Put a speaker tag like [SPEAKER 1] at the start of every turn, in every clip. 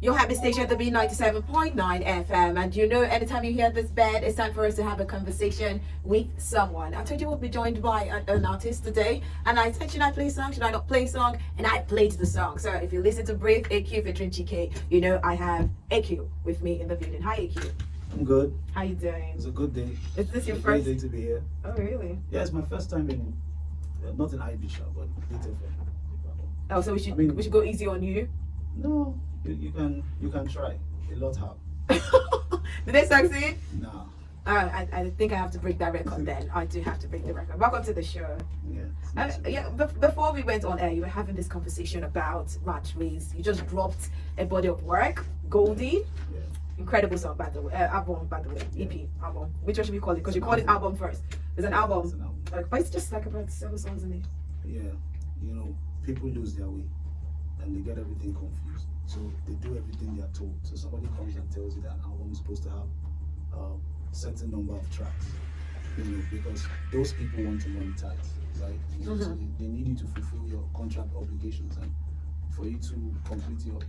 [SPEAKER 1] Your happy station, the B97.9 FM. And you know, anytime you hear this bed, it's time for us to have a conversation with someone. I told you we'll be joined by an artist today. And I said, should I play song? Should I not play song? And I played the song. So if you listen to Brave AQ featuring Chike, you know I have AQ with me in the building. Hi, AQ.
[SPEAKER 2] I'm good.
[SPEAKER 1] How you doing?
[SPEAKER 2] It's a good day.
[SPEAKER 1] Is this your
[SPEAKER 2] It's a
[SPEAKER 1] first
[SPEAKER 2] great day to be here.
[SPEAKER 1] Oh, really?
[SPEAKER 2] Yeah, it's my first time in, not in IB shop, but Little
[SPEAKER 1] Oh, so we should go easy on you?
[SPEAKER 2] No, you can try. A lot have.
[SPEAKER 1] Did they succeed?
[SPEAKER 2] No.
[SPEAKER 1] I think I have to break that record then. I do have to break the record. Welcome to the show.
[SPEAKER 2] Yeah.
[SPEAKER 1] Before we went on air, you were having this conversation about Rat Race. You just dropped a body of work, Goldie.
[SPEAKER 2] Yeah.
[SPEAKER 1] Incredible song, by the way. Album, by the way. EP, album. Which one should we call it? Because you called it album first. It's an album.
[SPEAKER 2] It's an album.
[SPEAKER 1] But it's just like about 7 songs in it.
[SPEAKER 2] Yeah. You know, people lose their way and they get everything confused. So they do everything they are told. So somebody comes and tells you that an album is supposed to have a certain number of tracks. You know, because those people want to monetize, right? You know, so they need you to fulfill your contract obligations, and for you to complete your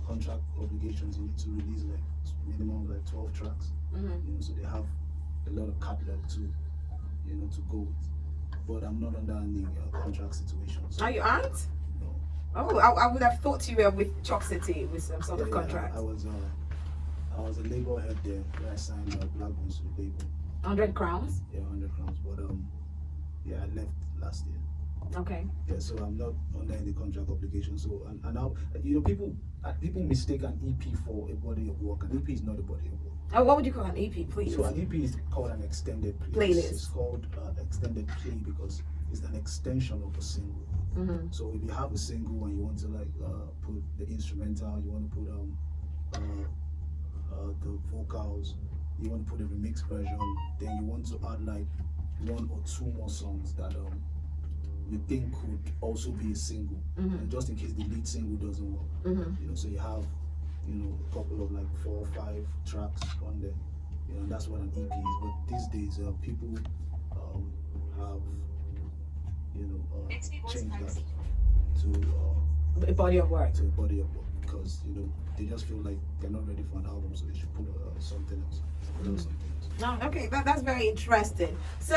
[SPEAKER 2] contract obligations, you need to release like minimum like 12 tracks. You know, so they have a lot of catalog to, you know, to go with. But I'm not under any contract situation. So
[SPEAKER 1] Are you aren't?
[SPEAKER 2] no.
[SPEAKER 1] Oh, I would have thought you were with Chalk City with some sort of contract.
[SPEAKER 2] I was a label head there where I signed Black Bones to the label.
[SPEAKER 1] 100 crowns?
[SPEAKER 2] Yeah, 100 crowns. But yeah, I left last year.
[SPEAKER 1] Okay.
[SPEAKER 2] Yeah, so I'm not under any contract obligation. So and now, you know, people mistake an EP for a body of work. An EP is not a body of work.
[SPEAKER 1] Oh, what would you call an EP, please?
[SPEAKER 2] So an EP is called an extended play.
[SPEAKER 1] Playlist.
[SPEAKER 2] It's called extended play because it's an extension of a single. So if you have a single and you want to like put the instrumental, you want to put the vocals, you want to put a remix version, then you want to add like 1 or 2 more songs that you think could also be a single, and just in case the lead single doesn't work. You know, so you have, you know, a couple of like 4 or 5 tracks on there. You know, that's what an EP is. But these days, people have, you know, changed that to
[SPEAKER 1] A body of work.
[SPEAKER 2] a body of work because, you know, they just feel like they're not ready for an album, so they should put something else. Put out something else.
[SPEAKER 1] Oh, okay, that's very interesting. So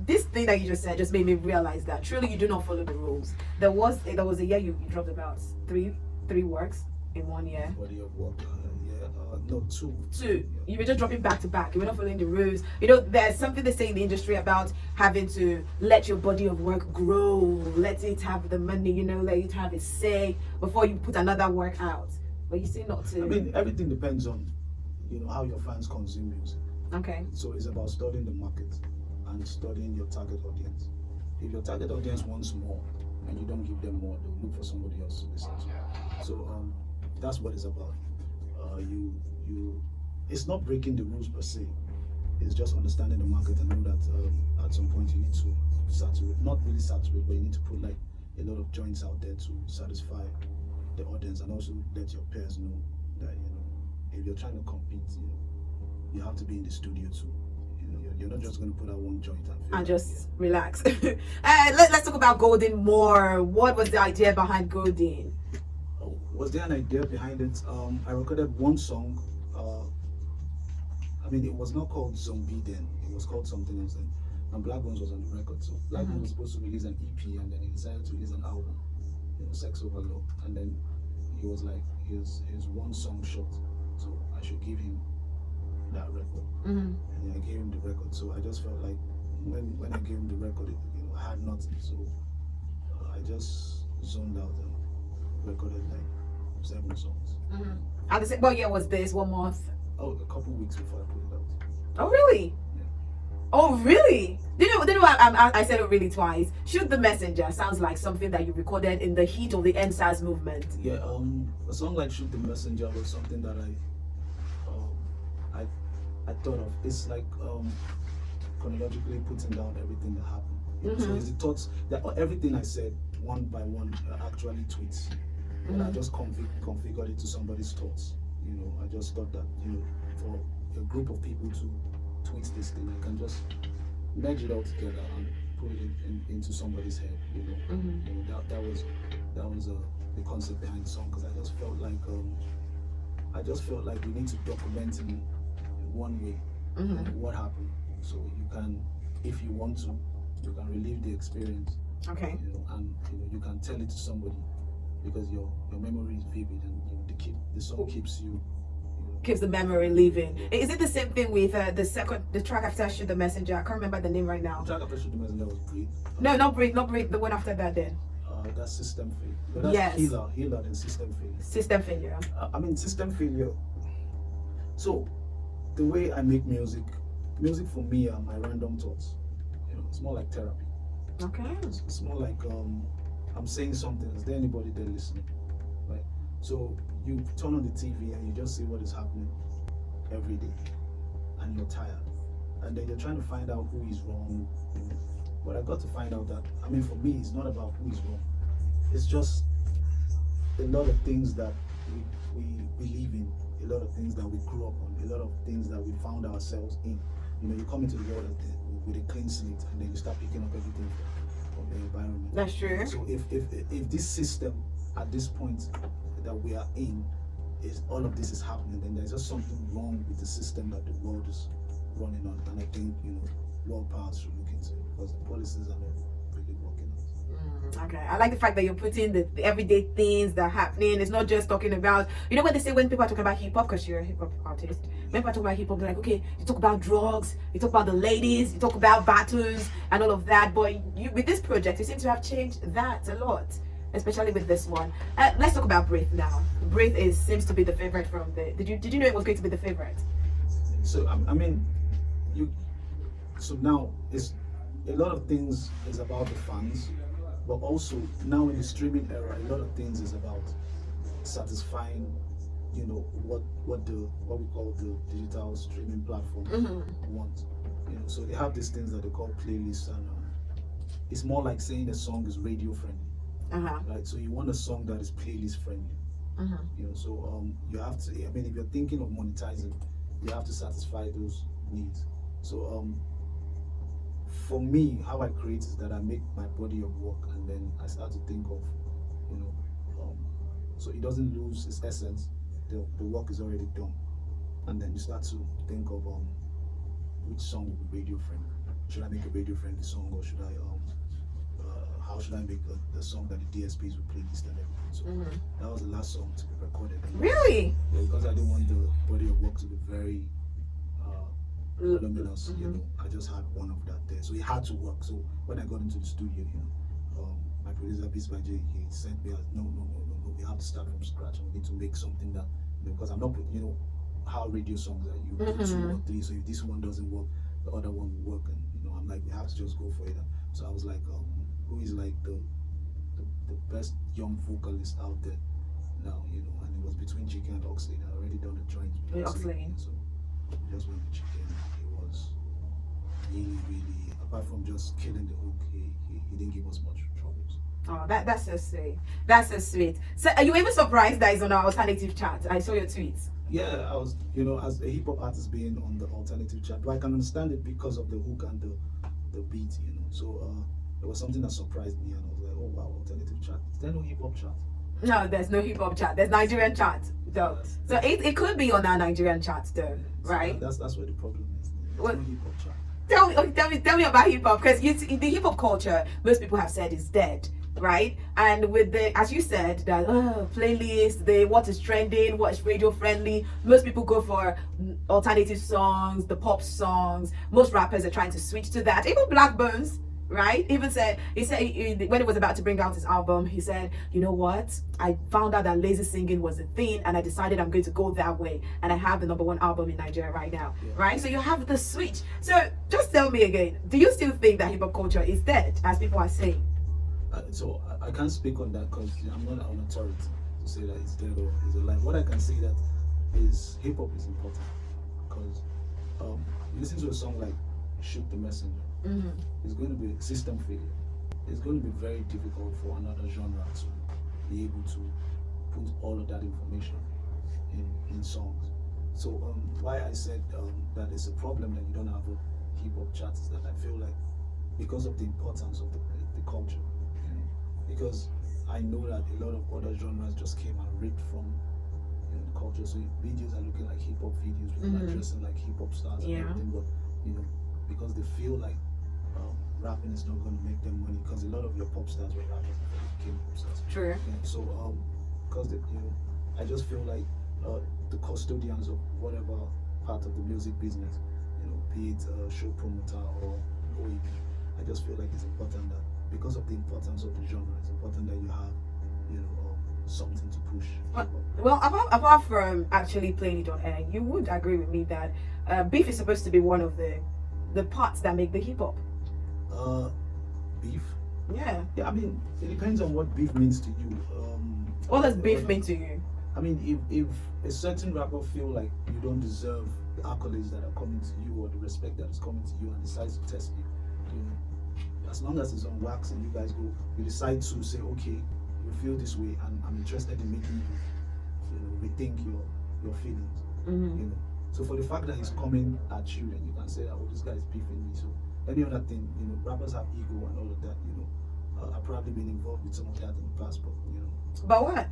[SPEAKER 1] this thing that you just said just made me realize that truly you do not follow the rules. There was a year you dropped about three works in 1 year.
[SPEAKER 2] Body of work, no, 2.
[SPEAKER 1] Two. You were just dropping back to back. You were not following the rules. You know, there's something they say in the industry about having to let your body of work grow, let it have the money, you know, let it have a say before you put another work out. But you say not to.
[SPEAKER 2] I mean, everything depends on, you know, how your fans consume music.
[SPEAKER 1] Okay.
[SPEAKER 2] So it's about studying the market and studying your target audience. If your target audience wants more and you don't give them more, they'll look for somebody else to listen to. So that's what it's about. It's not breaking the rules per se. It's just understanding the market and know that at some point you need to saturate, not really saturate, but you need to put like a lot of joints out there to satisfy the audience and also let your peers know that, you know, if you're trying to compete, you know, you have to be in the studio too. You know, you're not just going to put out one joint and
[SPEAKER 1] just relax. Let's talk about Golden more. What was the idea behind Golden?
[SPEAKER 2] Was there an idea behind it? I recorded one song. I mean, it was not called Zombie then. It was called something else then. And Black Bones was on the record. So Black Bones was supposed to release an EP, and then he decided to release an album, you know, Sex Overload. And then he was like, his one song short, so I should give him that record. And then I gave him the record. So I just felt like when I gave him the record, you know, I had nothing. So I just zoned out and recorded like 7 songs.
[SPEAKER 1] And what year was this? 1 month?
[SPEAKER 2] Oh, a couple weeks before I put it out.
[SPEAKER 1] Oh, really?
[SPEAKER 2] Yeah.
[SPEAKER 1] Oh, really? Did you know I said it really twice? Shoot the Messenger sounds like something that you recorded in the heat of the NSAS movement.
[SPEAKER 2] Yeah, a song like Shoot the Messenger was something that I thought of. It's like chronologically putting down everything that happened. You know? So it's the thoughts that everything I said one by one are actually tweets. And I just configured it to somebody's thoughts. You know, I just thought that, you know, for a group of people to tweet this thing, I can just merge it all together and put it into somebody's head. You know, that was That was the concept behind the song, because I just felt like we need to document in one way what happened, so you can, if you want to, you can relive the experience.
[SPEAKER 1] Okay.
[SPEAKER 2] And you can tell it to somebody, because your memory is vivid, and the song keeps you.
[SPEAKER 1] Keeps the memory living. Is it the same thing with the track after Shoot the Messenger? I can't remember the name right now.
[SPEAKER 2] The track after Shoot the Messenger was Breathe.
[SPEAKER 1] No, not Breathe. The one after that then.
[SPEAKER 2] That's System Failure. But that's
[SPEAKER 1] Yes.
[SPEAKER 2] Healer and System Failure.
[SPEAKER 1] System Failure.
[SPEAKER 2] System Failure. So, the way I make music for me are my random thoughts. It's more like therapy.
[SPEAKER 1] Okay.
[SPEAKER 2] It's more like I'm saying something. Is there anybody there listening? Right. So you turn on the TV and you just see what is happening every day, and you're tired, and then you're trying to find out who is wrong. But I got to find out that, for me, it's not about who is wrong. It's just a lot of things that we believe in, a lot of things that we grew up on, a lot of things that we found ourselves in. You come into the world with a clean slate, and then you start picking up everything from the environment.
[SPEAKER 1] That's true.
[SPEAKER 2] So if this system at this point that we are in, is all of this is happening, then there's just something wrong with the system that the world is running on. And I think world powers should look into it, because the policies are not really working out.
[SPEAKER 1] Okay, I like the fact that you're putting the everyday things that are happening. It's not just talking about, when they say, when people are talking about hip hop, because you're a hip hop artist, when people are talking about hip hop, they're like, okay, you talk about drugs, you talk about the ladies, you talk about battles and all of that. But with this project, you seem to have changed that a lot, especially with this one. Let's talk about Breathe now. Breathe seems to be the favorite from the. Did you know it was going to be the favorite?
[SPEAKER 2] So so now it's a lot of things is about the fans, but also now in the streaming era, a lot of things is about satisfying, what we call the digital streaming platform wants. So they have these things that they call playlists, and it's more like saying a song is radio friendly. Right? So you want a song that is playlist friendly. So you have to. If you're thinking of monetizing, you have to satisfy those needs. So for me, how I create is that I make my body of work, and then I start to think of, so it doesn't lose its essence. The work is already done, and then you start to think of which song will be radio friendly. Should I make a radio friendly song, or should I how should I make the song that the DSPs will playlist and everything? So that was the last song to be recorded.
[SPEAKER 1] Really?
[SPEAKER 2] Yeah, because I didn't want the body of work to be very voluminous. I just had one of that there, so it had to work. So when I got into the studio, my producer Beats by J, he sent me, no, we have to start from scratch, and we need to make something that, because I'm not, how radio songs are, you do 2 or 3, so if this one doesn't work, the other one will work, and I'm like, we have to just go for it. So I was like, who is like the best young vocalist out there now, and it was between Chicken and Oxley. I already done a joint with
[SPEAKER 1] Oxley.
[SPEAKER 2] So we just went with Chicken. It was really, apart from just killing the hook, he didn't give us much troubles.
[SPEAKER 1] Oh, that's so sweet. That's so sweet. So are you even surprised that it's on our alternative chart? I saw your tweets.
[SPEAKER 2] Yeah, I was, as a hip hop artist being on the alternative chart, but I can understand it because of the hook and the beat, So it was something that surprised me, and I was like, oh wow, alternative chart. Is there no hip hop chart?
[SPEAKER 1] No, there's no hip hop chart. There's Nigerian chart though. So it could be on our Nigerian chart though, right?
[SPEAKER 2] That's where the problem is.
[SPEAKER 1] What?
[SPEAKER 2] No hip hop chart.
[SPEAKER 1] Tell me about hip hop, because the hip hop culture, most people have said is dead, right? And with as you said, that playlist, what is trending, what is radio friendly, most people go for alternative songs, the pop songs. Most rappers are trying to switch to that. Even Black Bones, right? He said when he was about to bring out his album, he said, you know what? I found out that lazy singing was a thing, and I decided I'm going to go that way. And I have the #1 album in Nigeria right now, right? So you have the switch. So just tell me again, do you still think that hip hop culture is dead, as people are saying?
[SPEAKER 2] So I can't speak on that, because I'm not an authority to say that it's dead or it's alive. What I can say that is hip hop is important, because you listen to a song like Shoot the Messenger. It's going to be System Failure. It's going to be very difficult for another genre to be able to put all of that information in songs. So why I said that it's a problem that you don't have a hip hop chart is that I feel like, because of the importance of the culture, because I know that a lot of other genres just came and ripped from the culture. So videos are looking like hip hop videos, people are dressing like hip hop stars and everything, but because they feel like rapping is not going to make them money, because a lot of your pop stars were rappers before they became pop stars.
[SPEAKER 1] True.
[SPEAKER 2] So because I just feel like the custodians of whatever part of the music business, be it show promoter or OEP, I just feel like it's important that because of the importance of the genre, it's important that you have something to push.
[SPEAKER 1] Well, apart from actually playing it on air, you would agree with me that beef is supposed to be one of the parts that make the hip hop.
[SPEAKER 2] Beef?
[SPEAKER 1] Yeah.
[SPEAKER 2] Yeah, I mean, it depends on what beef means to you.
[SPEAKER 1] What does beef mean to you?
[SPEAKER 2] I mean, if a certain rapper feel like you don't deserve the accolades that are coming to you or the respect that is coming to you and decides to test you, as long as it's on wax and you decide to say, okay, you feel this way and I'm interested in making you, rethink your feelings. So for the fact that he's coming at you and you can say, oh, this guy is beefing me. So any other thing, rappers have ego and all of that, I've probably been involved with some of that in the past, but
[SPEAKER 1] But what?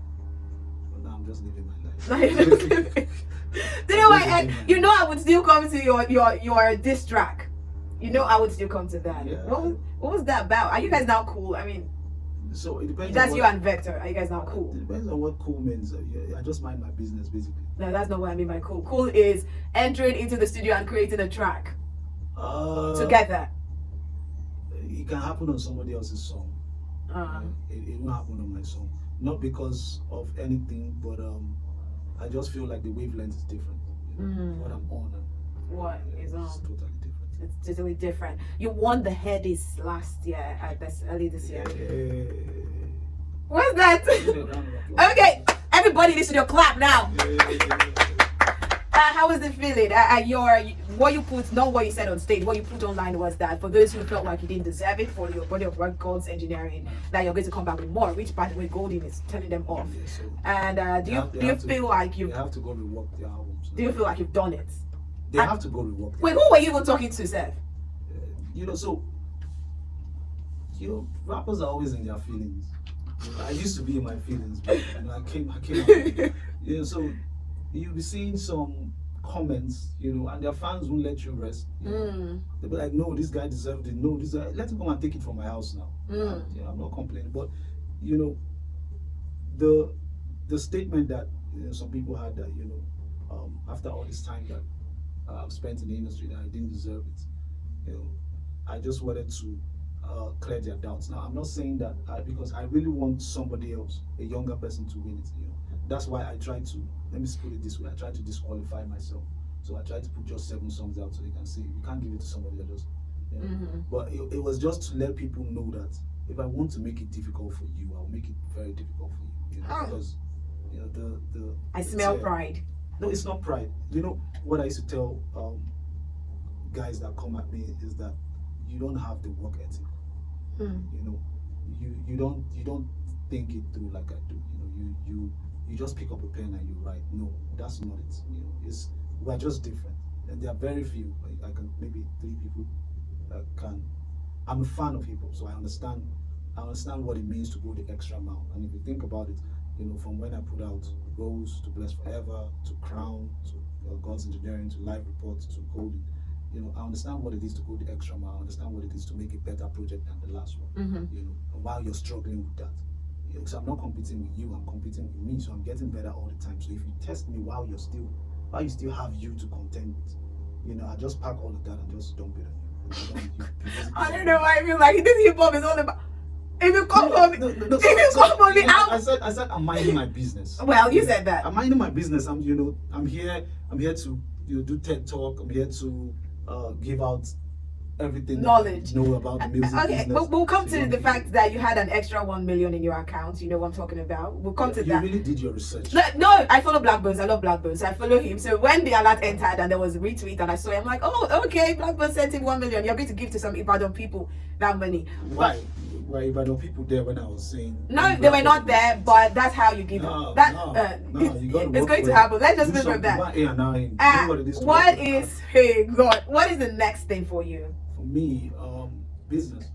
[SPEAKER 2] But now I'm just living my life.
[SPEAKER 1] I would still come to your diss track. I would still come to that.
[SPEAKER 2] Yeah.
[SPEAKER 1] What was that about? Are you guys now cool? I mean,
[SPEAKER 2] so it depends.
[SPEAKER 1] That's you and Vector. Are you guys now cool?
[SPEAKER 2] It depends on what cool means. I just mind my business, basically.
[SPEAKER 1] No, that's not what I mean by cool. Cool is entering into the studio and creating a track together.
[SPEAKER 2] It can happen on somebody else's song. It won't happen on my song. Not because of anything, but I just feel like the wavelength is different. What I'm on and
[SPEAKER 1] what is on.
[SPEAKER 2] It's totally different.
[SPEAKER 1] It's totally different. You won the Headies last year, early this year. What's that? Okay, everybody listen to your clap now. How was the feeling? What you put, not what you said on stage, what you put online was that for those who felt like you didn't deserve it for your body of work, God's engineering, that you're going to come back with more, which by the way, Golden is telling them off. And do you feel like you
[SPEAKER 2] have to go rework their albums?
[SPEAKER 1] Do you feel like you've done it?
[SPEAKER 2] They have to go rework.
[SPEAKER 1] Wait, who were you even talking to, Seth?
[SPEAKER 2] Rappers are always in their feelings. I used to be in my feelings, but I came out. So you'll be seeing some comments, and their fans won't let you rest. They'll be like, no, this guy deserved it. No, let him come and take it from my house now. I'm not complaining, but the statement that some people had that after all this time that I've spent in the industry, that I didn't deserve it. I just wanted to clear their doubts. Now I'm not saying that because I really want somebody else, a younger person, to win it. That's why I try to, let me put it this way, I try to disqualify myself. So I try to put just 7 songs out so they can say, you can't give it to somebody else. But it was just to let people know that if I want to make it difficult for you, I'll make it very difficult for you. Because
[SPEAKER 1] I smell pride.
[SPEAKER 2] No, it's not pride. What I used to tell guys that come at me is that you don't have the work ethic. You don't think it through like I do. You just pick up a pen and you write. No, that's not it. We're just different, and there are very few. I can maybe 3 people that can. I'm a fan of hip hop, so I understand what it means to go the extra mile. And if you think about it, from when I put out Rose to Blessed Forever to Crown to God's Engineering to Live Reports to Golden, I understand what it is to go the extra mile. I understand what it is to make a better project than the last one. While you're struggling with that. So I'm not competing with you, I'm competing with me, so I'm getting better all the time. So if you test me while you still have you to contend with, I just pack all of that and just dump it on you.
[SPEAKER 1] I don't know why I feel like this hip hop is all about. If you come for me,
[SPEAKER 2] I said I'm minding my business.
[SPEAKER 1] Well, you said that.
[SPEAKER 2] I'm minding my business. I'm here to do TED Talk. I'm here to give out everything
[SPEAKER 1] knowledge
[SPEAKER 2] about the music
[SPEAKER 1] okay
[SPEAKER 2] business.
[SPEAKER 1] We'll come to the fact that you had an extra 1 million in your account. You know what I'm talking about. We'll come to that.
[SPEAKER 2] You really did your research.
[SPEAKER 1] No, I follow Blackburns. I love Blackburns. I follow him. So when the alert entered and there was a retweet and I saw it, I'm like, oh, okay, Blackburn sent him 1 million. You're going to give to some Ibadan people that money.
[SPEAKER 2] Why? Were Ibadan people there when I was saying?
[SPEAKER 1] No, they were not there, but that's how you give it.
[SPEAKER 2] No,
[SPEAKER 1] It's going to happen. Let's just move from that. What is the next thing for you?
[SPEAKER 2] For me, business.